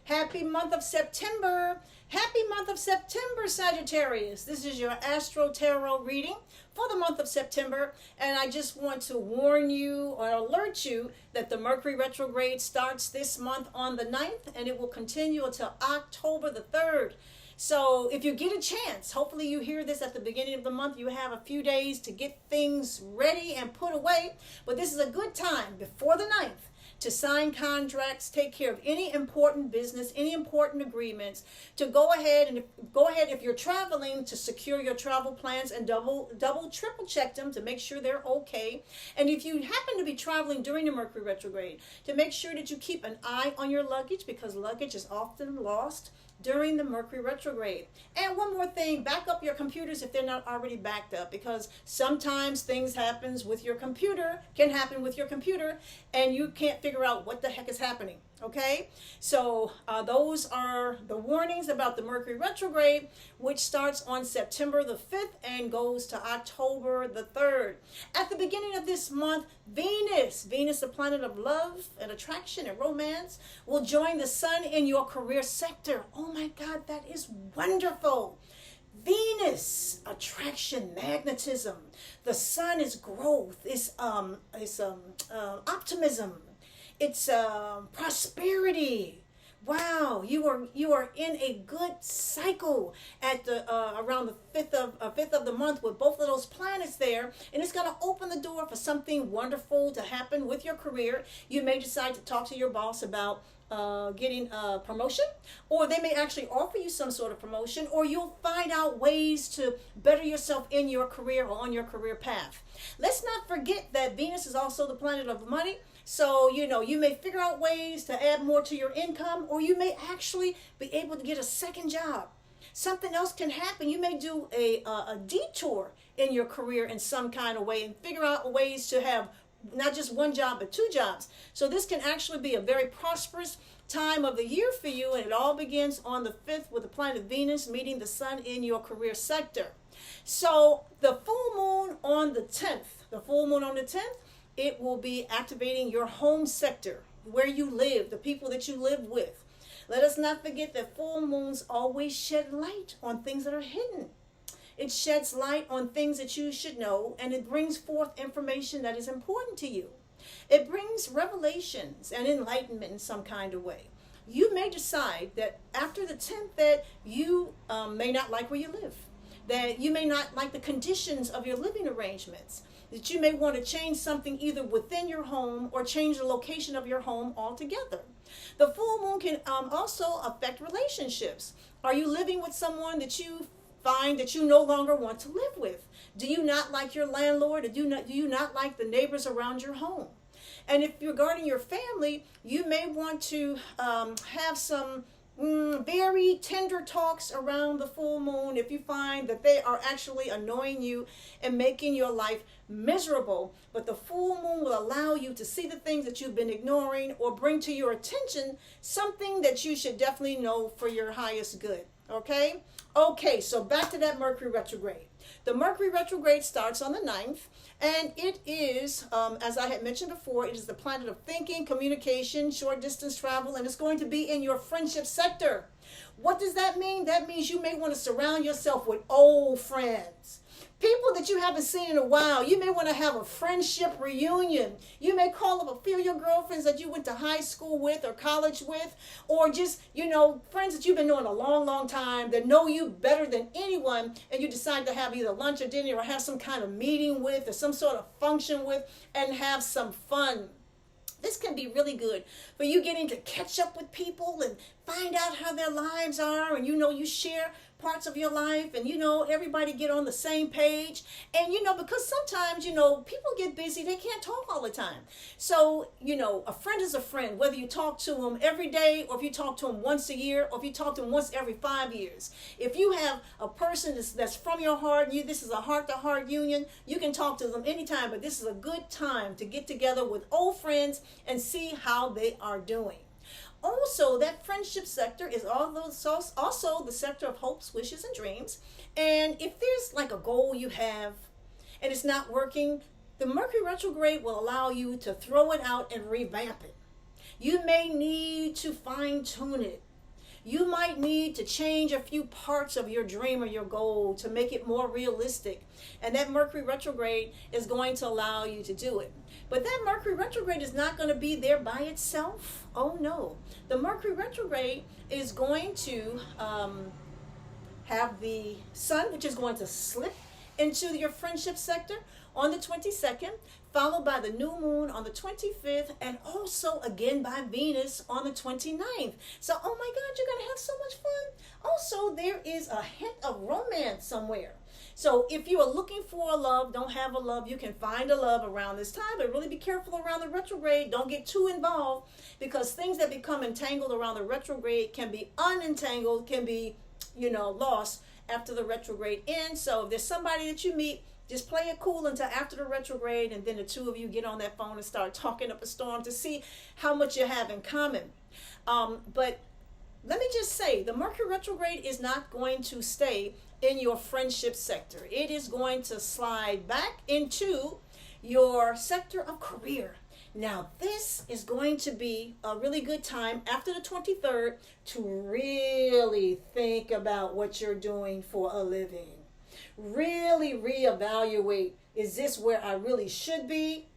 Happy month of September. Happy month of September, Sagittarius. This is your Astro Tarot reading for the month of September. And I just want to warn you or alert you that the Mercury retrograde starts this month on the 9th and it will continue until October the 3rd. So if you get a chance, hopefully you hear this at the beginning of the month, you have a few days to get things ready and put away. But this is a good time before the 9th to sign contracts, take care of any important business, any important agreements, to go ahead if you're traveling, to secure your travel plans and double, triple check them to make sure they're okay. And if you happen to be traveling during the Mercury retrograde, to make sure that you keep an eye on your luggage, because luggage is often lost during the Mercury retrograde. And one more thing, back up your computers if they're not already backed up, because sometimes things can happen with your computer and you can't figure out what the heck is happening. Okay, so those are the warnings about the Mercury retrograde, which starts on September the 5th and goes to October the 3rd. At the beginning of this month, Venus, the planet of love and attraction and romance, will join the sun in your career sector. Oh my God, that is wonderful. Venus, attraction, magnetism. The sun is growth. It's optimism. It's prosperity. Wow, you are in a good cycle at the around the fifth of the month with both of those planets there, and it's going to open the door for something wonderful to happen with your career. You may decide to talk to your boss about getting a promotion, or they may actually offer you some sort of promotion, or you'll find out ways to better yourself in your career or on your career path. Let's not forget that Venus is also the planet of money. So, you may figure out ways to add more to your income, or you may actually be able to get a second job. Something else can happen. You may do a detour in your career in some kind of way and figure out ways to have not just one job, but two jobs. So this can actually be a very prosperous time of the year for you, and it all begins on the 5th with the planet Venus meeting the sun in your career sector. So the full moon on the 10th, it will be activating your home sector, where you live, the people that you live with. Let us not forget that full moons always shed light on things that are hidden. It sheds light on things that you should know, and it brings forth information that is important to you. It brings revelations and enlightenment in some kind of way. You may decide that after the 10th that you may not like where you live, that you may not like the conditions of your living arrangements, that you may want to change something either within your home or change the location of your home altogether. The full moon can also affect relationships. Are you living with someone that you find that you no longer want to live with? Do you not like your landlord? Or do you not like the neighbors around your home? And if regarding your family, you may want to have some very tender talks around the full moon if you find that they are actually annoying you and making your life miserable. But the full moon will allow you to see the things that you've been ignoring or bring to your attention something that you should definitely know for your highest good. Okay, so back to that Mercury retrograde. The Mercury retrograde starts on the 9th, and it is, as I had mentioned before, it is the planet of thinking, communication, short distance travel, and it's going to be in your friendship sector. What does that mean? That means you may want to surround yourself with old friends. People that you haven't seen in a while. You may want to have a friendship reunion. You may call up a few of your girlfriends that you went to high school with or college with, or just, friends that you've been knowing a long, long time that know you better than anyone, and you decide to have either lunch or dinner or have some kind of meeting with or some sort of function with and have some fun. This can be really good for you getting to catch up with people and find out how their lives are, and you share parts of your life, and everybody get on the same page. And because sometimes people get busy, they can't talk all the time. So a friend is a friend, whether you talk to them every day or if you talk to them once a year or if you talk to them once every 5 years. If you have a person that's from your heart, this is a heart-to-heart union, you can talk to them anytime. But this is a good time to get together with old friends and see how they are doing. Also, that friendship sector is also the sector of hopes, wishes, and dreams. And if there's like a goal you have and it's not working, the Mercury retrograde will allow you to throw it out and revamp it. You may need to fine tune it. You might need to change a few parts of your dream or your goal to make it more realistic. And that Mercury retrograde is going to allow you to do it. But that Mercury retrograde is not going to be there by itself. Oh no. The Mercury retrograde is going to have the sun, which is going to slip into your friendship sector on the 22nd, followed by the new moon on the 25th, and also again by Venus on the 29th. So, oh my God, you're going to have so much fun. Also, there is a hint of romance somewhere. So if you are looking for a love, don't have a love, you can find a love around this time, but really be careful around the retrograde. Don't get too involved, because things that become entangled around the retrograde can be unentangled, can be, lost after the retrograde ends. So if there's somebody that you meet, just play it cool until after the retrograde, and then the two of you get on that phone and start talking up a storm to see how much you have in common. But let me just say, the Mercury retrograde is not going to stay in your friendship sector. It is going to slide back into your sector of career. Now, this is going to be a really good time after the 23rd to really think about what you're doing for a living. Really reevaluate, is this where I really should be?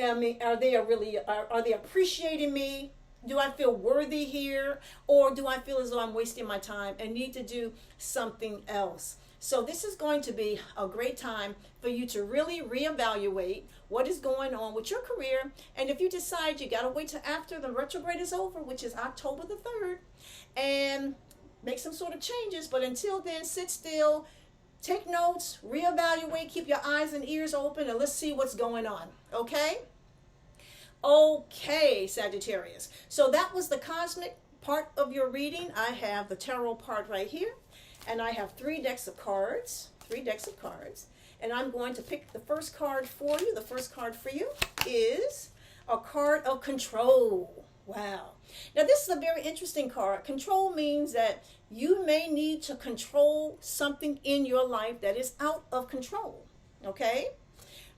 I mean, are they appreciating me? Do I feel worthy here? Or do I feel as though I'm wasting my time and need to do something else? So this is going to be a great time for you to really reevaluate what is going on with your career. And if you decide you got to wait till after the retrograde is over, which is October the 3rd, and make some sort of changes. But until then, sit still, take notes, reevaluate, keep your eyes and ears open, and let's see what's going on. Okay? Okay, Sagittarius. So that was the cosmic part of your reading. I have the tarot part right here, and I have 3 decks of cards, and I'm going to pick the first card for you. The first card for you is a card of control. Wow. Now, this is a very interesting card. Control means that you may need to control something in your life that is out of control. Okay?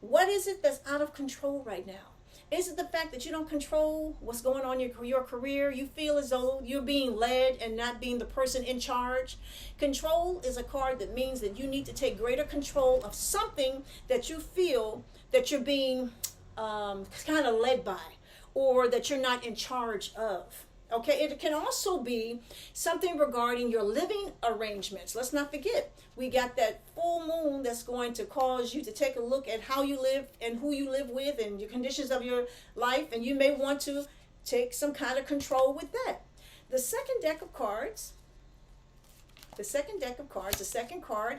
What is it that's out of control right now? Is it the fact that you don't control what's going on in your career? You feel as though you're being led and not being the person in charge? Control is a card that means that you need to take greater control of something that you feel that you're being kind of led by, or that you're not in charge of. Okay, it can also be something regarding your living arrangements. Let's not forget, we got that full moon that's going to cause you to take a look at how you live and who you live with and your conditions of your life, and you may want to take some kind of control with that. The second card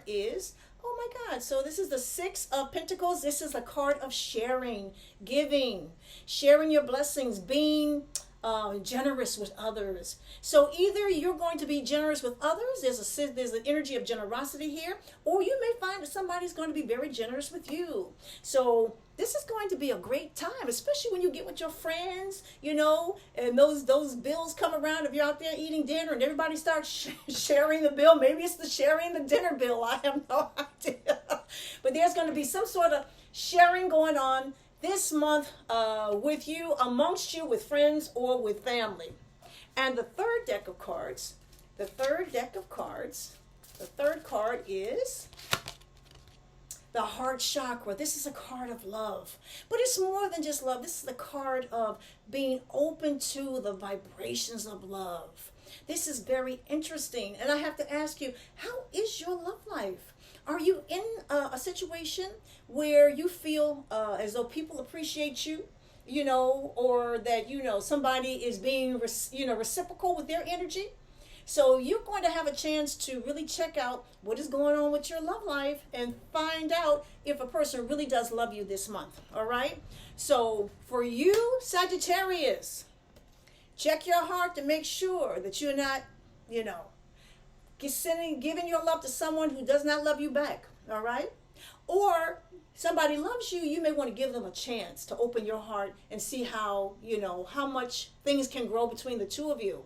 is, oh my God, so this is the 6 of Pentacles. This is a card of sharing, giving, sharing your blessings, being generous with others. So either you're going to be generous with others, there's an energy of generosity here, or you may find that somebody's going to be very generous with you. So this is going to be a great time, especially when you get with your friends, and those bills come around. If you're out there eating dinner and everybody starts sharing the bill, maybe it's the sharing the dinner bill. I have no idea. But there's going to be some sort of sharing going on this month with you, amongst you, with friends or with family. And the third card is the heart chakra. This is a card of love, but it's more than just love. This is the card of being open to the vibrations of love. This is very interesting, and I have to ask you, how is your love life? Are you in a situation where you feel as though people appreciate you, or that, somebody is being, reciprocal with their energy? So you're going to have a chance to really check out what is going on with your love life and find out if a person really does love you this month. All right? So for you, Sagittarius, check your heart to make sure that you're not, giving your love to someone who does not love you back. All right? Or somebody loves you, you may want to give them a chance to open your heart and see how much things can grow between the two of you.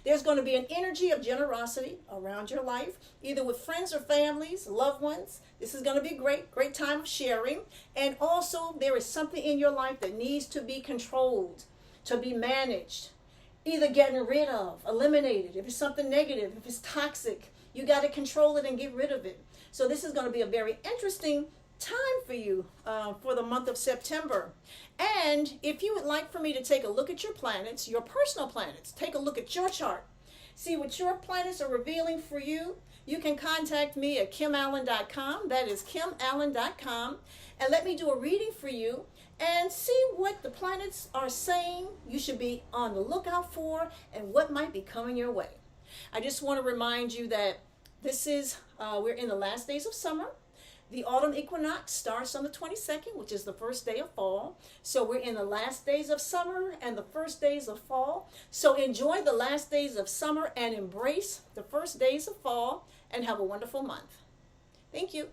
There's going to be an energy of generosity around your life, either with friends or families, loved ones. This is going to be a great time of sharing. And also, there is something in your life that needs to be controlled, to be managed. either getting rid of, eliminated. If it's something negative, if it's toxic, you got to control it and get rid of it. So this is going to be a very interesting time for you for the month of September. And if you would like for me to take a look at your planets, your personal planets, take a look at your chart, see what your planets are revealing for you, you can contact me at kimallen.com. That is kimallen.com. And let me do a reading for you and see what the planets are saying you should be on the lookout for and what might be coming your way. I just want to remind you that this is, we're in the last days of summer. The autumn equinox starts on the 22nd, which is the first day of fall. So we're in the last days of summer and the first days of fall. So enjoy the last days of summer and embrace the first days of fall and have a wonderful month. Thank you.